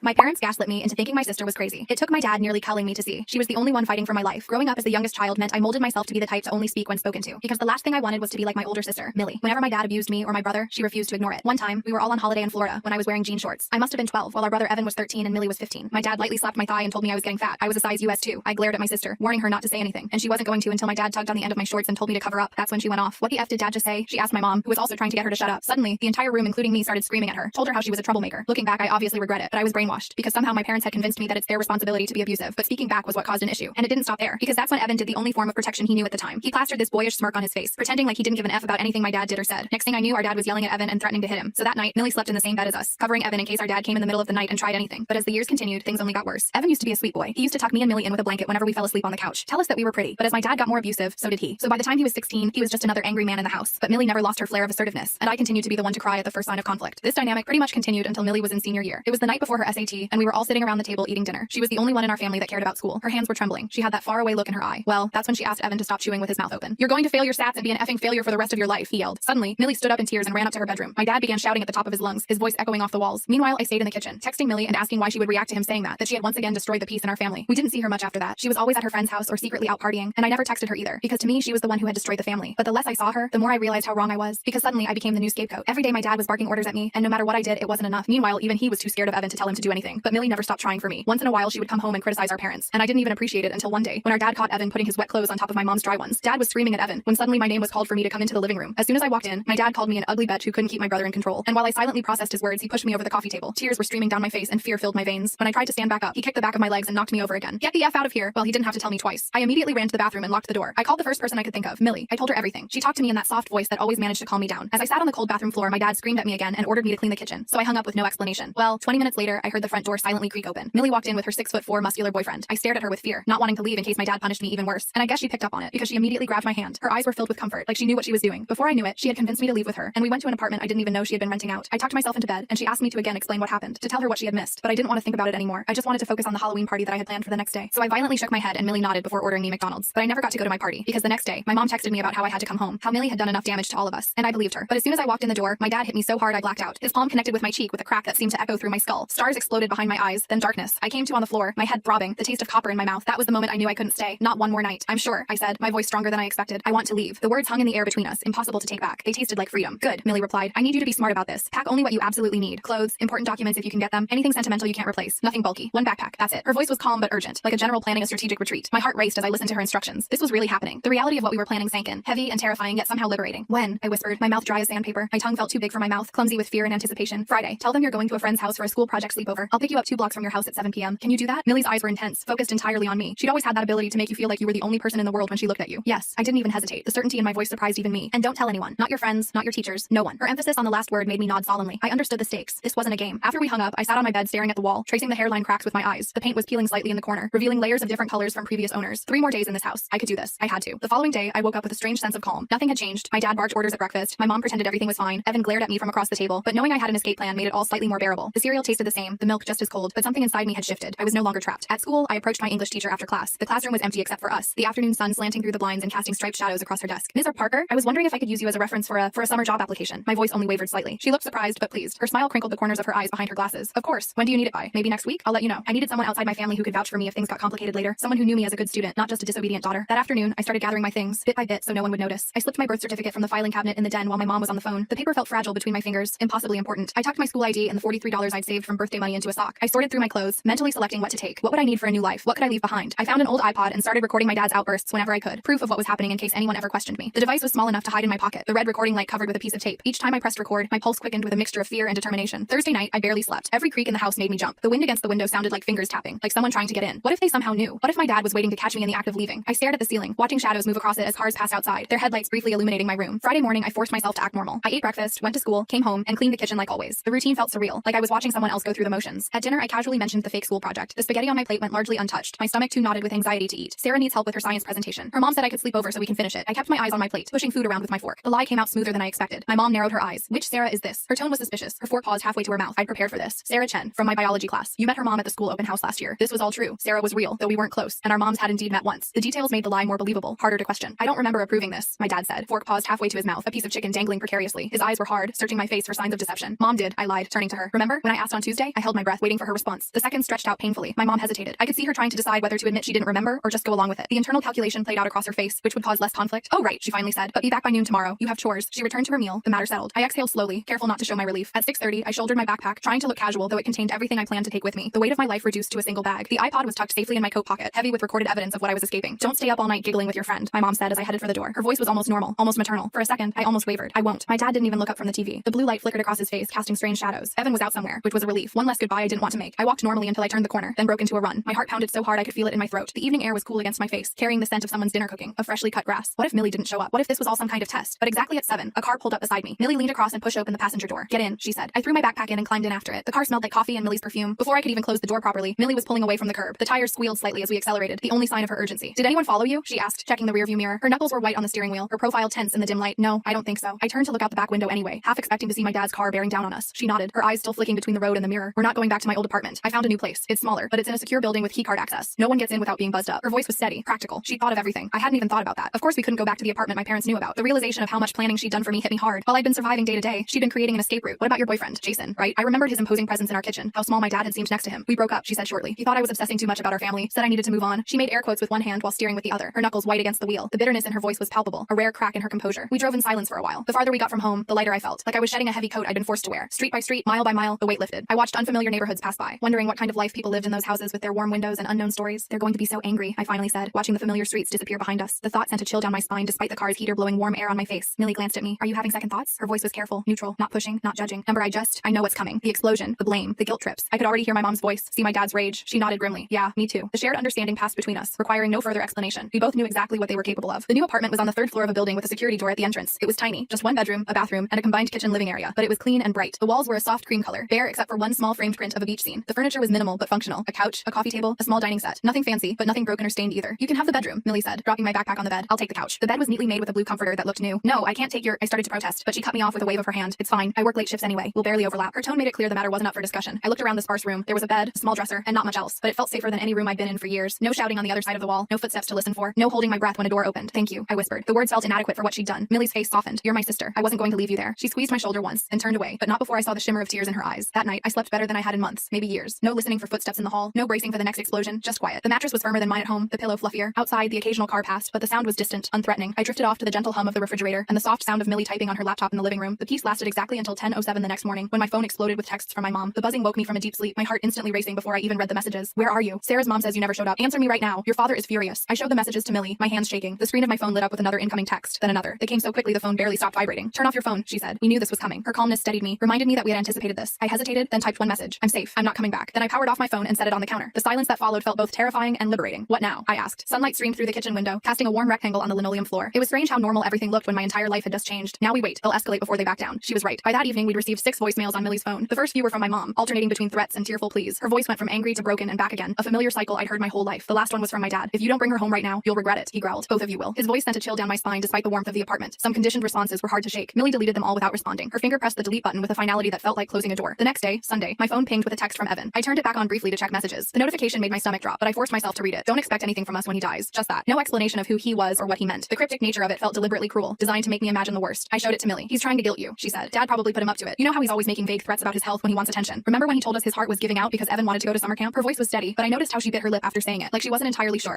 My parents gaslit me into thinking my sister was crazy. It took my dad nearly culling me to see she was the only one fighting for my life. Growing up as the youngest child meant I molded myself to be the type to only speak when spoken to, because the last thing I wanted was to be like my older sister, Millie. Whenever my dad abused me or my brother, she refused to ignore it. One time, we were all on holiday in Florida when I was wearing jean shorts. I must have been 12, while our brother Evan was 13 and Millie was 15. My dad lightly slapped my thigh and told me I was getting fat. I was a size US 2. I glared at my sister, warning her not to say anything, and she wasn't going to until my dad tugged on the end of my shorts and told me to cover up. That's when she went off. What the F did dad just say? She asked my mom, who was also trying to get her to shut up. Suddenly, the entire room, including me, started screaming at her, told her how she was a troublemaker. Looking back, I obviously regret it, but I was brainwashed, because somehow my parents had convinced me that it's their responsibility to be abusive. But speaking back was what caused an issue. And it didn't stop there, because that's when Evan did the only form of protection he knew at the time. He plastered this boyish smirk on his face, pretending like he didn't give an F about anything my dad did or said. Next thing I knew, our dad was yelling at Evan and threatening to hit him. So that night, Millie slept in the same bed as us, covering Evan in case our dad came in the middle of the night and tried anything. But as the years continued, things only got worse. Evan used to be a sweet boy. He used to tuck me and Millie in with a blanket whenever we fell asleep on the couch, tell us that we were pretty. But as my dad got more abusive, so did he. So by the time he was 16, he was just another angry man in the house. But Millie never lost her flair of assertiveness, and I continued to be the one to cry at the first sign of conflict. This dynamic pretty much continued until Millie was in senior year. It was the night before her SAT, and we were all sitting around the table eating dinner. She was the only one in our family that cared about school. Her hands were trembling. She had that faraway look in her eye. Well, that's when she asked Evan to stop chewing with his mouth open. "You're going to fail your stats and be an effing failure for the rest of your life," he yelled. Suddenly, Millie stood up in tears and ran up to her bedroom. My dad began shouting at the top of his lungs, his voice echoing off the walls. Meanwhile, I stayed in the kitchen, texting Millie and asking why she would react to him saying that she had once again destroyed the peace in our family. We didn't see her much after that. She was always at her friend's house or secretly out partying, and I never texted her either, because to me, she was the one who had destroyed the family. But the less I saw her, the more I realized how wrong I was, because suddenly I became the new scapegoat. Every day my dad was barking orders at me, and no matter what I did, it wasn't enough. Meanwhile, even he was too scared of Evan to tell him to do anything. But Millie never stopped trying for me. Once in a while, she would come home and criticize our parents, and I didn't even appreciate it until one day, when our dad caught Evan putting his wet clothes on top of my mom's dry ones. Dad was screaming at Evan, when suddenly my name was called for me to come into the living room. As soon as I walked in, my dad called me an ugly bitch who couldn't keep my brother in control. And while I silently processed his words, he pushed me over the coffee table. Tears were streaming down my face and fear filled my veins. When I tried to stand back up, he kicked the back of my legs and knocked me over again. "Get the F out of here." Well, he didn't have to tell me twice. I immediately ran to the bathroom and locked the door. I called the first person I could think of, Millie. I told her everything. She talked to me in that soft voice that always managed to calm me down. As I sat on the cold bathroom floor, my dad screamed at me again and ordered me to clean the kitchen. So I hung up with no explanation. Well, 20 minutes later, I heard the front door silently creak open. Millie walked in with her 6'4" muscular boyfriend. I stared at her with fear, not wanting to leave in case my dad punished me even worse. And I guess she picked up on it, because she immediately grabbed my hand. Her eyes were filled with comfort, like she knew what she was doing. Before I knew it, she had convinced me to leave with her, and we went to an apartment I didn't even know she had been renting out. I tucked myself into bed, and she asked me to again explain what happened, to tell her what she had missed. But I didn't want to think about it anymore. I just wanted to focus on the Halloween party that I had planned for the next day. So I violently shook my head, and Millie nodded before ordering me McDonald's. But I never got to go to my party, because the next day, my mom texted me about how I had to come home, how Millie had done enough damage to all of us, and I believed her. But as soon as I walked in the door, my dad hit me so hard I blacked out. His palm connected with my cheek with a crack that seemed to echo through my skull. Stars exploded behind my eyes, then darkness. I came to on the floor, my head throbbing, the taste of copper in my mouth. That was the moment I knew I couldn't stay. Not one more night. "I'm sure," I said, my voice stronger than I expected. "I want to leave." The words hung in the air between us, impossible to take back. They tasted like freedom. "Good," Millie replied. "I need you to be smart about this. Pack only what you absolutely need. Clothes, important documents if you can get them, anything sentimental you can't replace. Nothing bulky. One backpack. That's it." Her voice was calm but urgent, like a general planning a strategic retreat. My heart raced as I listened to her instructions. This was really happening. The reality of what we were planning sank in, heavy and terrifying, yet somehow liberating. "When?" I whispered, my mouth dry as sandpaper. My tongue felt too big for my mouth, clumsy with fear and anticipation. "Friday. Tell them you're going to a friend's house for a school project sleepover. I'll pick you up 2 blocks from your house at 7 p.m. Can you do that?" Millie's eyes were intense, focused entirely on me. She'd always had that ability to make you feel like you were the only person in the world when she looked at you. Yes, I didn't even hesitate. The certainty in my voice surprised even me. "And don't tell anyone. Not your friends, not your teachers, no one." Her emphasis on the last word made me nod solemnly. I understood the stakes. This wasn't a game. After we hung up, I sat on my bed staring at the wall, tracing the hairline cracks with my eyes. The paint was peeling slightly in the corner, revealing layers of different colors from previous owners. 3 more days in this house. I could do this. I had to. The following day, I woke up with a strange sense of calm. Nothing had changed. My dad barked orders at breakfast. My mom pretended everything was fine. Evan glared at me from across the table, but knowing I had an escape plan made it all slightly more bearable. The cereal tasted the same, the milk just as cold, but something inside me had shifted. I was no longer trapped. At school, I approached my English teacher after class. The classroom was empty except for us, the afternoon sun slanting through the blinds and casting striped shadows across her desk. "Ms. Parker, I was wondering if I could use you as a reference for a summer job application." My voice only wavered slightly. She looked surprised but pleased. Her smile crinkled the corners of her eyes behind her glasses. "Of course. When do you need it by? Maybe next week? I'll let you know." I needed someone outside my family who could vouch for me if things got complicated later. Someone who knew me as a good student, not just a disobedient daughter. That afternoon, I started gathering my things, bit by bit, so no one would notice. I slipped my birth certificate from the filing cabinet in the den while my mom was on the phone. The paper felt fragile between my fingers, impossibly important. I tucked my school ID and the $43 I'd saved from birthday money into a sock. I sorted through my clothes, mentally selecting what to take. What would I need for a new life? What could I leave behind? I found an old iPod and started recording my dad's outbursts whenever I could, proof of what was happening in case anyone ever questioned me. The device was small enough to hide in my pocket, the red recording light covered with a piece of tape. Each time I pressed record, my pulse quickened with a mixture of fear and determination. Thursday night, I barely slept. Every creak in the house made me jump. The wind against the window sounded like fingers tapping, like someone trying to get in. What if they somehow knew? What if my dad was waiting to catch me in the act of leaving? I stared at the ceiling, watching shadows move across it as cars passed outside, their headlights briefly illuminating my room. Friday morning, I forced myself to act normal. I ate breakfast, went to school, came home, and cleaned the kitchen like always. The routine felt surreal, like I was watching someone else go through the motions. At dinner, I casually mentioned the fake school project. The spaghetti on my plate went largely untouched. My stomach too knotted with anxiety to eat. Sarah needs help with her science presentation. Her mom said I could sleep over so we can finish it. I kept my eyes on my plate, pushing food around with my fork. The lie came out smoother than I expected. My mom narrowed her eyes. "Which Sarah is this?" Her tone was suspicious. Her fork paused halfway to her mouth. I'd prepared for this. "Sarah Chen, from my biology class. You met her mom at the school open house last year." This was all true. Sarah was real, though we weren't close, and our moms had indeed met once. The details made the lie more believable, harder to question. "I don't remember approving this," my dad said. Fork paused halfway to his mouth, a piece of chicken dangling precariously. His eyes were hard, searching my face for signs of deception. "Mom did," I lied, turning to her. "Remember when I asked on Tuesday? I held my my breath, waiting for her response. The seconds stretched out painfully. My mom hesitated. I could see her trying to decide whether to admit she didn't remember or just go along with it. The internal calculation played out across her face, which would cause less conflict. Oh right, she finally said. But be back by noon tomorrow. You have chores. She returned to her meal. The matter settled. I exhaled slowly, careful not to show my relief. At 6:30, I shouldered my backpack, trying to look casual, though it contained everything I planned to take with me. The weight of my life reduced to a single bag. The iPod was tucked safely in my coat pocket, heavy with recorded evidence of what I was escaping. Don't stay up all night giggling with your friend, my mom said as I headed for the door. Her voice was almost normal, almost maternal. For a second, I almost wavered. I won't. My dad didn't even look up from the TV. The blue light flickered across his face, casting strange shadows. Evan was out somewhere, which was a relief. One less goodbye I didn't want to make. I walked normally until I turned the corner, then broke into a run. My heart pounded so hard I could feel it in my throat. The evening air was cool against my face, carrying the scent of someone's dinner cooking, of freshly cut grass. What if Millie didn't show up? What if this was all some kind of test? But exactly at 7, a car pulled up beside me. Millie leaned across and pushed open the passenger door. Get in, she said. I threw my backpack in and climbed in after it. The car smelled like coffee and Millie's perfume. Before I could even close the door properly, Millie was pulling away from the curb. The tires squealed slightly as we accelerated, the only sign of her urgency. Did anyone follow you? She asked, checking the rearview mirror. Her knuckles were white on the steering wheel, her profile tense in the dim light. No, I don't think so. I turned to look out the back window anyway, half expecting to see my dad's car bearing down on us. She nodded, her eyes still flicking between the road and the mirror. We're not going back to my old apartment. I found a new place. It's smaller, but it's in a secure building with keycard access. No one gets in without being buzzed up. Her voice was steady, practical. She thought of everything. I hadn't even thought about that. Of course we couldn't go back to the apartment my parents knew about. The realization of how much planning she'd done for me hit me hard. While I'd been surviving day to day, she'd been creating an escape route. What about your boyfriend, Jason, right? I remembered his imposing presence in our kitchen, how small my dad had seemed next to him. We broke up, she said shortly. He thought I was obsessing too much about our family, said I needed to move on. She made air quotes with one hand while steering with the other, her knuckles white against the wheel. The bitterness in her voice was palpable, a rare crack in her composure. We drove in silence for a while. The farther we got from home, the lighter I felt, like I was shedding a heavy coat I'd been forced to wear. Street by street, mile by mile, the weight lifted. I watched unfamiliar neighborhoods pass by, wondering what kind of life people lived in those houses with their warm windows and unknown stories. They're going to be so angry, I finally said, watching the familiar streets disappear behind us. The thought sent a chill down my spine despite the car's heater blowing warm air on my face. Millie glanced at me. Are you having second thoughts? Her voice was careful, neutral, not pushing, not judging. Number, I know what's coming. The explosion, the blame, the guilt trips. I could already hear my mom's voice, see my dad's rage. She nodded grimly. Yeah, me too. The shared understanding passed between us, requiring no further explanation. We both knew exactly what they were capable of. The new apartment was on the 3rd floor of a building with a security door at the entrance. It was tiny, just one bedroom, a bathroom, and a combined kitchen living area, but it was clean and bright. The walls were a soft cream color, bare except for one small framed print of a beach scene. The furniture was minimal but functional. A couch, a coffee table, a small dining set. Nothing fancy, but nothing broken or stained either. You can have the bedroom, Millie said, dropping my backpack on the bed. I'll take the couch. The bed was neatly made with a blue comforter that looked new. No, I can't take your... I started to protest, but she cut me off with a wave of her hand. It's fine. I work late shifts anyway. We'll barely overlap. Her tone made it clear the matter wasn't up for discussion. I looked around the sparse room. There was a bed, a small dresser, and not much else, but it felt safer than any room I'd been in for years. No shouting on the other side of the wall, no footsteps to listen for, no holding my breath when a door opened. Thank you, I whispered. The words felt inadequate for what she'd done. Millie's face softened. You're my sister. I wasn't going to leave you there. She squeezed my shoulder once and turned away, but not before I saw the shimmer of tears in her eyes. That night, I slept better than I had in months, maybe years. No listening for footsteps in the hall, no bracing for the next explosion, just quiet. The mattress was firmer than mine at home, the pillow fluffier. Outside, the occasional car passed, but the sound was distant, unthreatening. I drifted off to the gentle hum of the refrigerator and the soft sound of Millie typing on her laptop in the living room. The peace lasted exactly until 10:07 the next morning, when my phone exploded with texts from my mom. The buzzing woke me from a deep sleep, my heart instantly racing before I even read the messages. Where are you? Sarah's mom says you never showed up. Answer me right now. Your father is furious. I showed the messages to Millie, my hands shaking. The screen of my phone lit up with another incoming text, then another. They came so quickly the phone barely stopped vibrating. Turn off your phone, she said. We knew this was coming. Her calmness steadied me, reminded me that we had anticipated this. I hesitated, then typed one message. I'm safe. I'm not coming back. Then I powered off my phone and set it on the counter. The silence that followed felt both terrifying and liberating. What now? I asked. Sunlight streamed through the kitchen window, casting a warm rectangle on the linoleum floor. It was strange how normal everything looked when my entire life had just changed. Now we wait. They'll escalate before they back down. She was right. By that evening, we'd received 6 voicemails on Millie's phone. The first few were from my mom, alternating between threats and tearful pleas. Her voice went from angry to broken and back again, a familiar cycle I'd heard my whole life. The last one was from my dad. If you don't bring her home right now, you'll regret it, he growled. Both of you will. His voice sent a chill down my spine despite the warmth of the apartment. Some conditioned responses were hard to shake. Millie deleted them all without responding. Her finger pressed the delete button with a finality that felt like closing a door. The next day, Sunday, my phone pinged with a text from Evan. I turned it back on briefly to check messages. The notification made my stomach drop, but I forced myself to read it. Don't expect anything from us when he dies. Just that. No explanation of who he was or what he meant. The cryptic nature of it felt deliberately cruel, designed to make me imagine the worst. I showed it to Millie. He's trying to guilt you, she said. Dad probably put him up to it. You know how he's always making vague threats about his health when he wants attention. Remember when he told us his heart was giving out because Evan wanted to go to summer camp? Her voice was steady, but I noticed how she bit her lip after saying it, like she wasn't entirely sure.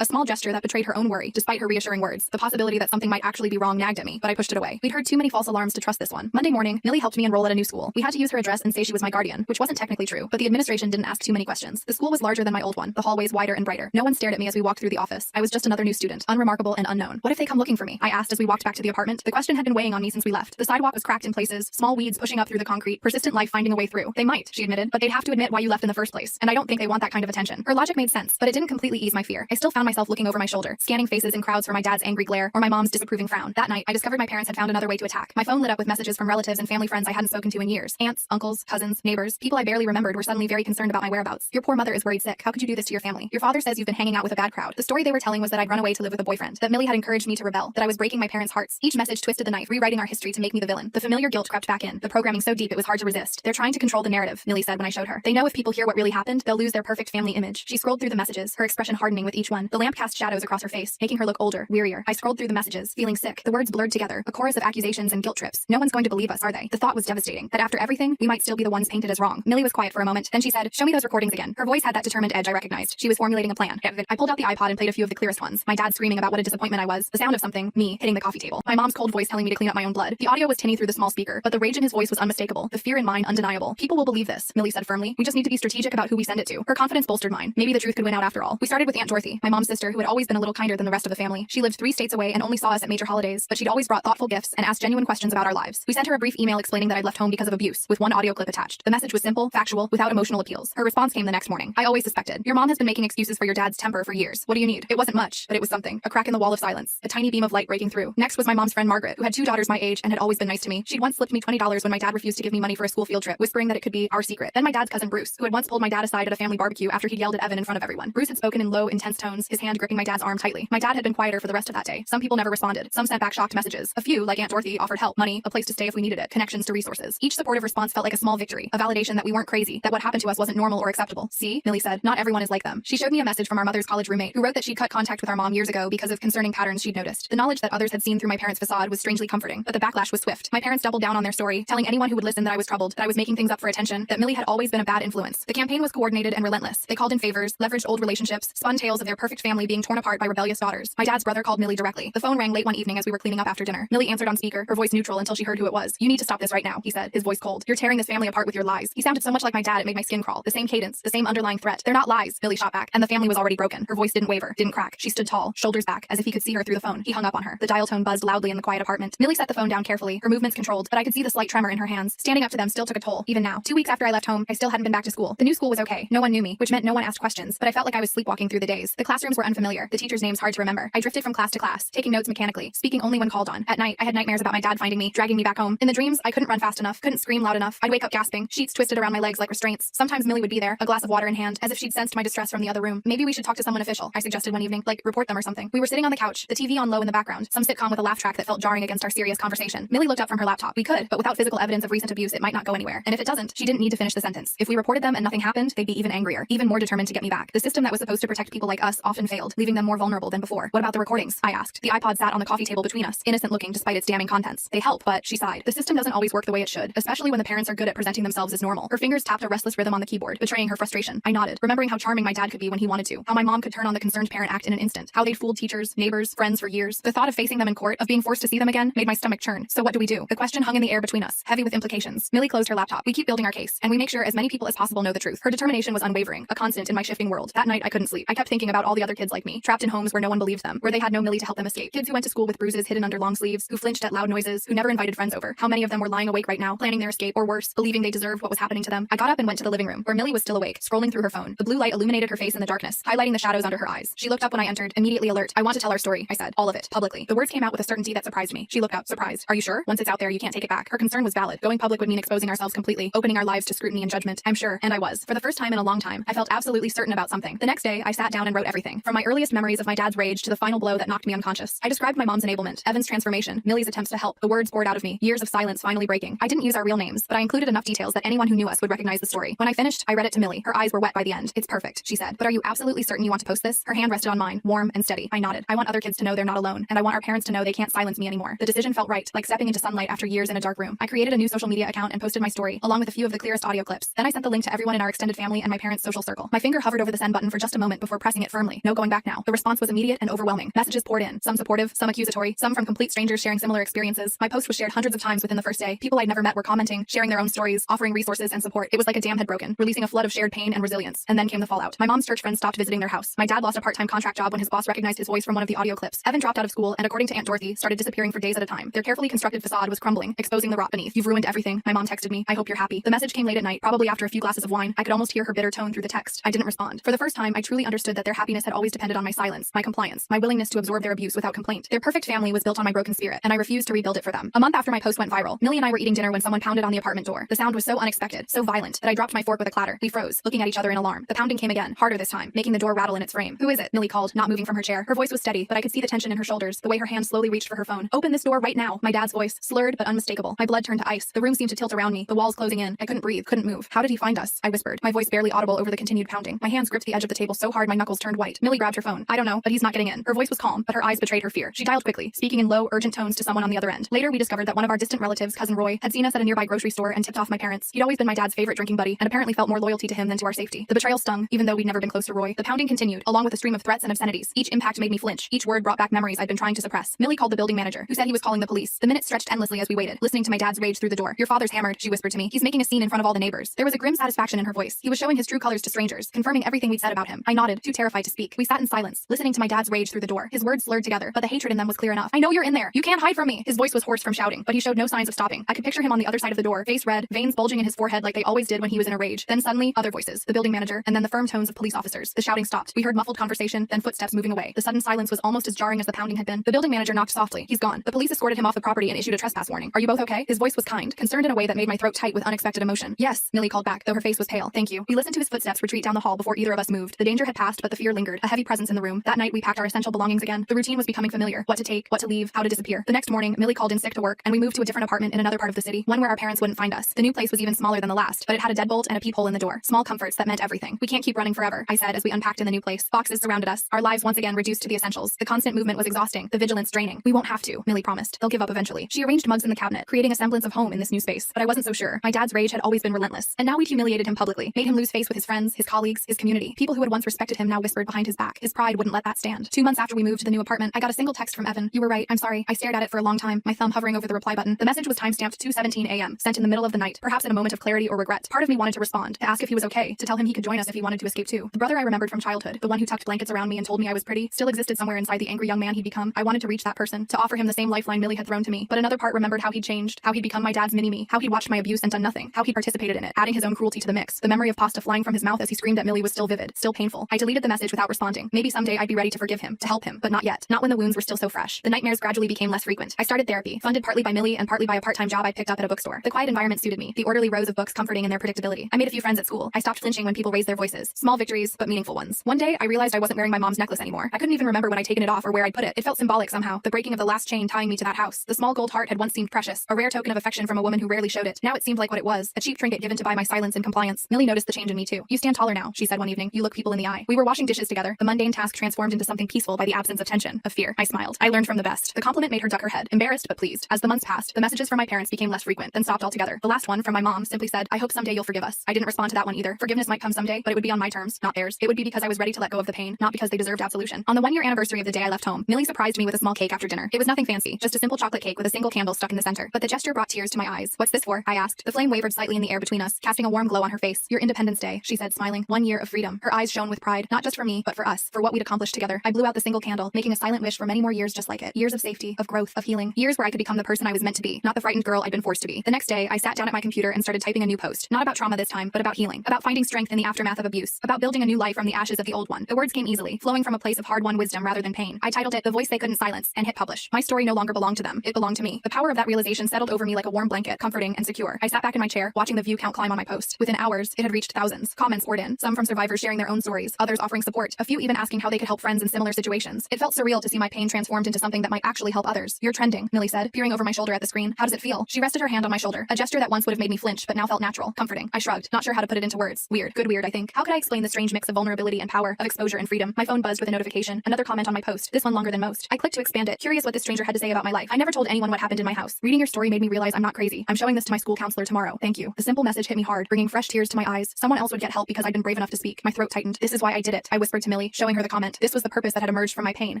A small gesture that betrayed her own worry, despite her reassuring words. The possibility that something might actually be wrong nagged at me, but I pushed it away. We'd heard too many false alarms to trust this one. Monday morning, Millie helped me enroll at a new school. We had to use her address and say she was my guardian, which wasn't technically true, but the administration didn't ask too many questions. The school was larger than my old one, the hallways wider and brighter. No one stared at me as we walked through the office. I was just another new student, unremarkable and unknown. What if they come looking for me? I asked as we walked back to the apartment. The question had been weighing on me since we left. The sidewalk was cracked in places, small weeds pushing up through the concrete, persistent life finding a way through. They might, she admitted, but they'd have to admit why you left in the first place, and I don't think they want that kind of attention. Her logic made sense, but it didn't completely ease my fear. I still found myself looking over my shoulder, scanning faces in crowds for my dad's angry glare or my mom's disapproving frown. That night, I discovered my parents had found another way to attack. My phone lit up with messages from relatives and family friends I hadn't spoken to in years. Aunts, uncles, cousins, neighbors, people I barely remembered were suddenly very concerned about my whereabouts. Your poor mother is worried sick. How could you do this to your family? Your father says you've been hanging out with a bad crowd. The story they were telling was that I'd run away to live with a boyfriend, that Millie had encouraged me to rebel, that I was breaking my parents' hearts. Each message twisted the knife, rewriting our history to make me the villain. The familiar guilt crept back in, the programming so deep it was hard to resist. They're trying to control the narrative, Millie said when I showed her. They know if people hear what really happened, they'll lose their perfect family image. She scrolled through the messages, her expression hardening with each one. The lamp cast shadows across her face, making her look older, wearier. I scrolled through the messages, feeling sick. The words blurred together, a chorus of accusations and guilt trips. No one's going to believe us, are they? The thought was devastating. frustrating, that after everything, we might still be the ones painted as wrong. Millie was quiet for a moment, then she said, "Show me those recordings again." Her voice had that determined edge I recognized. She was formulating a plan. I pulled out the iPod and played a few of the clearest ones. My dad screaming about what a disappointment I was, the sound of something, me, hitting the coffee table. My mom's cold voice telling me to clean up my own blood. The audio was tinny through the small speaker, but the rage in his voice was unmistakable. The fear in mine undeniable. "People will believe this," Millie said firmly. "We just need to be strategic about who we send it to." Her confidence bolstered mine. Maybe the truth could win out after all. We started with Aunt Dorothy, my mom's sister, who had always been a little kinder than the rest of the family. She lived 3 states away and only saw us at major holidays, but she'd always brought thoughtful gifts and asked genuine questions about our lives. We sent her a brief email explaining that I'd left home because of abuse, with one audio clip attached. The message was simple, factual, without emotional appeals. Her response came the next morning. "I always suspected. Your mom has been making excuses for your dad's temper for years. What do you need?" It wasn't much, but it was something. A crack in the wall of silence. A tiny beam of light breaking through. Next was my mom's friend Margaret, who had 2 daughters my age and had always been nice to me. She'd once slipped me $20 when my dad refused to give me money for a school field trip, whispering that it could be our secret. Then my dad's cousin Bruce, who had once pulled my dad aside at a family barbecue after he'd yelled at Evan in front of everyone. Bruce had spoken in low, intense tones, his hand gripping my dad's arm tightly. My dad had been quieter for the rest of that day. Some people never responded. Some sent back shocked messages. A few, like Aunt Dorothy, offered help, money, a place to stay if we needed it, connections to resources. Each supportive response felt like a small victory, a validation that we weren't crazy, that what happened to us wasn't normal or acceptable. "See," Millie said, "not everyone is like them." She showed me a message from our mother's college roommate, who wrote that she'd cut contact with our mom years ago because of concerning patterns she'd noticed. The knowledge that others had seen through my parents' facade was strangely comforting, but the backlash was swift. My parents doubled down on their story, telling anyone who would listen that I was troubled, that I was making things up for attention, that Millie had always been a bad influence. The campaign was coordinated and relentless. They called in favors, leveraged old relationships, spun tales of their perfect family being torn apart by rebellious daughters. My dad's brother called Millie directly. The phone rang late one evening as we were cleaning up after dinner. Millie answered on speaker, her voice neutral until she heard who it was. "You need to stop this right now," he said, his voice cold. "You're tearing this family apart with your lies." He sounded so much like my dad it made my skin crawl. The same cadence, the same underlying threat. "They're not lies," Millie shot back, and the family was already broken. Her voice didn't waver, didn't crack. She stood tall, shoulders back, as if he could see her through the phone. He hung up on her. The dial tone buzzed loudly in the quiet apartment. Millie set the phone down carefully, her movements controlled, but I could see the slight tremor in her hands. Standing up to them still took a toll, even now. 2 weeks after I left home, I still hadn't been back to school. The new school was okay. No one knew me, which meant no one asked questions, but I felt like I was sleepwalking through the days. The classrooms were unfamiliar, the teachers' names hard to remember. I drifted from class to class, taking notes mechanically, speaking only when called on. At night, I had nightmares about my dad finding me, dragging me back home. In the dreams, I couldn't run fast enough, couldn't scream loud enough. I'd wake up gasping, sheets twisted around my legs like restraints. Sometimes Millie would be there, a glass of water in hand, as if she'd sensed my distress from the other room. "Maybe we should talk to someone official," I suggested one evening, like report them or something. We were sitting on the couch, the TV on low in the background, some sitcom with a laugh track that felt jarring against our serious conversation. Millie looked up from her laptop. "We could, but without physical evidence of recent abuse, it might not go anywhere. And if it doesn't," she didn't need to finish the sentence. "If we reported them and nothing happened, they'd be even angrier, even more determined to get me back. The system that was supposed to protect people like us often failed, leaving them more vulnerable than before." "What about the recordings?" I asked. The iPod sat on the coffee table between us, innocent looking despite its damning contents. "They help, but," she sighed, "the system doesn't always work the way it should, especially when the parents are good at presenting themselves as normal." Her fingers tapped a restless rhythm on the keyboard, betraying her frustration. I nodded, remembering how charming my dad could be when he wanted to, how my mom could turn on the concerned parent act in an instant, how they'd fooled teachers, neighbors, friends for years. The thought of facing them in court, of being forced to see them again, made my stomach churn. So what do we do? The question hung in the air between us, heavy with implications. Millie closed her laptop. "We keep building our case, and we make sure as many people as possible know the truth." Her determination was unwavering, a constant in my shifting world. That night I couldn't sleep. I kept thinking about all the other kids like me, trapped in homes where no one believed them, where they had no Millie to help them escape. Kids who went to school with bruises hidden under long sleeves, who flinched at loud noises, who never invited friends over. How many of them were lying awake right now, planning their escape, or worse, believing they deserved what was happening to them? I got up and went to the living room, where Millie was still awake, scrolling through her phone. The blue light illuminated her face in the darkness, highlighting the shadows under her eyes. She looked up when I entered, immediately alert. "I want to tell our story," I said. "All of it, publicly." The words came out with a certainty that surprised me. She looked up, surprised. "Are you sure? Once it's out there, you can't take it back." Her concern was valid. Going public would mean exposing ourselves completely, opening our lives to scrutiny and judgment. I'm sure, and I was. For the first time in a long time, I felt absolutely certain about something. The next day, I sat down and wrote everything, from my earliest memories of my dad's rage to the final blow that knocked me unconscious. I described my mom's enablement, Evan's transformation, Millie's attempts to help. The words poured out of me, years of silence finally breaking. I didn't use our real names, but I included enough details that anyone who knew us would recognize the story. When I finished, I read it to Millie. Her eyes were wet by the end. "It's perfect," she said. "But are you absolutely certain you want to post this?" Her hand rested on mine, warm and steady. I nodded. "I want other kids to know they're not alone, and I want our parents to know they can't silence me anymore." The decision felt right, like stepping into sunlight after years in a dark room. I created a new social media account and posted my story, along with a few of the clearest audio clips. Then I sent the link to everyone in our extended family and my parents' social circle. My finger hovered over the send button for just a moment before pressing it firmly. No going back now. The response was immediate and overwhelming. Messages poured in, some supportive, some accusatory, some from complete strangers sharing similar experiences. My post was shared hundreds of times within the first day. People I'd never met were commenting, sharing their own stories, offering resources and support. It was like a dam had broken, releasing a flood of shared pain and resilience. And then came the fallout. My mom's church friends stopped visiting their house. My dad lost a part-time contract job when his boss recognized his voice from one of the audio clips. Evan dropped out of school and, according to Aunt Dorothy, started disappearing for days at a time. Their carefully constructed facade was crumbling, exposing the rot beneath. "You've ruined everything," my mom texted me. "I hope you're happy." The message came late at night, probably after a few glasses of wine. I could almost hear her bitter tone through the text. I didn't respond. For the first time, I truly understood that their happiness had always depended on my silence, my compliance, my willingness to absorb their abuse without complaint. Their perfect family was built on my broken spirit, and I refused to rebuild it for them. A month after my post went viral, Millie and I were eating dinner when someone pounded on the apartment door. The sound was so unexpected, so violent, that I dropped my fork with a clatter. We froze, looking at each other in alarm. The pounding came again, harder this time, making the door rattle in its frame. "Who is it?" Millie called, not moving from her chair. Her voice was steady, but I could see the tension in her shoulders, the way her hand slowly reached for her phone. "Open this door right now." My dad's voice, slurred but unmistakable. My blood turned to ice. The room seemed to tilt around me, the walls closing in. I couldn't breathe, couldn't move. "How did he find us?" I whispered, my voice barely audible over the continued pounding. My hands gripped the edge of the table so hard my knuckles turned white. Millie grabbed her phone. "I don't know, but he's not getting in." Her voice was calm, but her eyes betrayed her fear. She dialed quickly, speaking in low, urgent tones to someone on the other end. Later, we discovered that one of our distant relatives, cousin Roy, had seen us us at a nearby grocery store and tipped off my parents. He'd always been my dad's favorite drinking buddy and apparently felt more loyalty to him than to our safety. The betrayal stung, even though we'd never been close to Roy. The pounding continued, along with a stream of threats and obscenities. Each impact made me flinch. Each word brought back memories I'd been trying to suppress. Millie called the building manager, who said he was calling the police. The minutes stretched endlessly as we waited, listening to my dad's rage through the door. Your father's hammered, she whispered to me. He's making a scene in front of all the neighbors. There was a grim satisfaction in her voice. He was showing his true colors to strangers, confirming everything we'd said about him. I nodded, too terrified to speak. We sat in silence, listening to my dad's rage through the door. His words slurred together, but the hatred in them was clear enough. I know you're in there. You can't hide from me. His voice was hoarse from shouting, but he showed no signs of stopping. I could picture him on the other side of the door, face red, veins bulging in his forehead like they always did when he was in a rage. Then suddenly, other voices, the building manager, and then the firm tones of police officers. The shouting stopped. We heard muffled conversation, then footsteps moving away. The sudden silence was almost as jarring as the pounding had been. The building manager knocked softly. He's gone. The police escorted him off the property and issued a trespass warning. Are you both okay? His voice was kind, concerned in a way that made my throat tight with unexpected emotion. Yes, Millie called back, though her face was pale. Thank you. We listened to his footsteps retreat down the hall before either of us moved. The danger had passed, but the fear lingered, a heavy presence in the room. That night we packed our essential belongings again. The routine was becoming familiar. What to take, what to leave, how to disappear. The next morning, Millie called in sick to work, and we moved to a different apartment in another part of the city, one where our parents wouldn't find us. The new place was even smaller than the last, but it had a deadbolt and a peephole in the door. Small comforts that meant everything. We can't keep running forever, I said as we unpacked in the new place. Boxes surrounded us, our lives once again reduced to the essentials. The constant movement was exhausting, the vigilance draining. We won't have to, Millie promised. They'll give up eventually. She arranged mugs in the cabinet, creating a semblance of home in this new space. But I wasn't so sure. My dad's rage had always been relentless, and now we'd humiliated him publicly, made him lose face with his friends, his colleagues, his community. People who had once respected him now whispered behind his back. His pride wouldn't let that stand. 2 months after we moved to the new apartment, I got a single text from Evan. You were right. I'm sorry. I stared at it for a long time, my thumb hovering over the reply button. The message was timestamped 2:17 a.m., sent in the middle of the night, perhaps in a moment of clarity or regret. Part of me wanted to respond, to ask if he was okay, to tell him he could join us if he wanted to escape too. The brother I remembered from childhood, the one who tucked blankets around me and told me I was pretty, still existed somewhere inside the angry young man he'd become. I wanted to reach that person, to offer him the same lifeline Millie had thrown to me. But another part remembered how he'd changed, how he'd become my dad's mini-me, how he'd watched my abuse and done nothing, how he'd participated in it, adding his own cruelty to the mix. The memory of pasta flying from his mouth as he screamed at Millie was still vivid, still painful. I deleted the message without responding. Maybe someday I'd be ready to forgive him, to help him, but not yet. Not when the wounds were still so fresh. The nightmares gradually became less frequent. I started therapy, funded partly by Millie and partly by a part-time job I picked up at a bookstore. The quiet environment suited me, the orderly rows of books comforting in their predictability. I made a few friends at school. I stopped flinching when people raised their voices. Small victories, but meaningful ones. One day, I realized I wasn't wearing my mom's necklace anymore. I couldn't even remember when I'd taken it off or where I'd put it. It felt symbolic somehow. The breaking of the last chain tying me to that house. The small gold heart had once seemed precious, a rare token of affection from a woman who rarely showed it. Now it seemed like what it was, a cheap trinket given to buy my silence and compliance. Millie noticed the change in me too. You stand taller now, she said one evening. You look people in the eye. We were washing dishes together. The mundane task transformed into something peaceful by the absence of tension, of fear. I smiled. I learned from the best. The compliment made her duck her head, embarrassed but pleased. As the months passed, the messages from my parents became less frequent, then stopped altogether. The last one, from my mom, simply said, I hope someday you'll forgive us. I didn't respond to that one either. Forgiveness might come someday, but it would be on my terms, not theirs. It would be because I was ready to let go of the pain, not because they deserved absolution. On the 1-year anniversary of the day I left home, Millie surprised me with a small cake after dinner. It was nothing fancy, just a simple chocolate cake with a single candle stuck in the center. But the gesture brought tears to my eyes. What's this for? I asked. The flame wavered slightly in the air between us, casting a warm glow on her face. Your Independence Day, she said, smiling. 1 year of freedom. Her eyes shone with pride, not just for me, but for us, for what we'd accomplished together. I blew out the single candle, making a silent wish for many more years just like it. Years of safety, of growth, of healing. Years where I could become the person I was meant to be, not the frightened girl I'd been forced to be. The next day, I sat down at my computer and started typing a new post. Not about trauma this time, but about healing. About finding strength in the aftermath of abuse. About building a new life from the ashes of the old one. The words came easily, flowing from a place of hard-won wisdom rather than pain. I titled it The Voice They Couldn't Silence and hit publish. My story no longer belonged to them. It belonged to me. The power of that realization settled over me like a warm blanket, comforting and secure. I sat back in my chair, watching the view count climb on my post. Within hours, it had reached thousands. Comments poured in, some from survivors sharing their own stories, others offering support, a few even asking how they could help friends in similar situations. It felt surreal to see my pain transformed into something that might actually help others. You're trending, Millie said, peering over my shoulder at the screen. How does it feel? She rested her hand on my shoulder, a gesture that once would have made me flinch, but now felt natural, comforting. I shrugged, not sure how to put it into words. Weird, good weird, I think. How could I explain the strange mix of vulnerability and power, of exposure and freedom? My phone buzzed with a notification, another comment on my post, this one longer than most. I clicked to expand it, curious what this stranger had to say about my life. I never told anyone what happened in my house. Reading your story made me realize I'm not crazy. I'm showing this to my school counselor tomorrow. Thank you. The simple message hit me hard, bringing fresh tears to my eyes. Someone else would get help because I'd been brave enough to speak. My throat tightened. This is why I did it, I whispered to Millie, showing her the comment. This was the purpose that had emerged from my pain,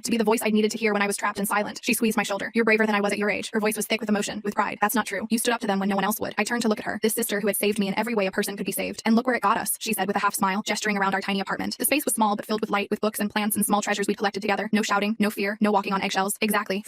to be the voice I needed to hear when I was trapped and silent. She squeezed my shoulder. You're braver than I was at your age. Her voice was thick with emotion, with pride. That's not true. You stood up to them when no one else would. I turned to look at her, this sister who had saved me in every way a person could be saved. And look where it got us, she said with a half smile, gesturing around our tiny apartment. The space was small but filled with light, with books and plants and small treasures we'd collected together. No shouting, no fear, no walking on eggshells. Exactly.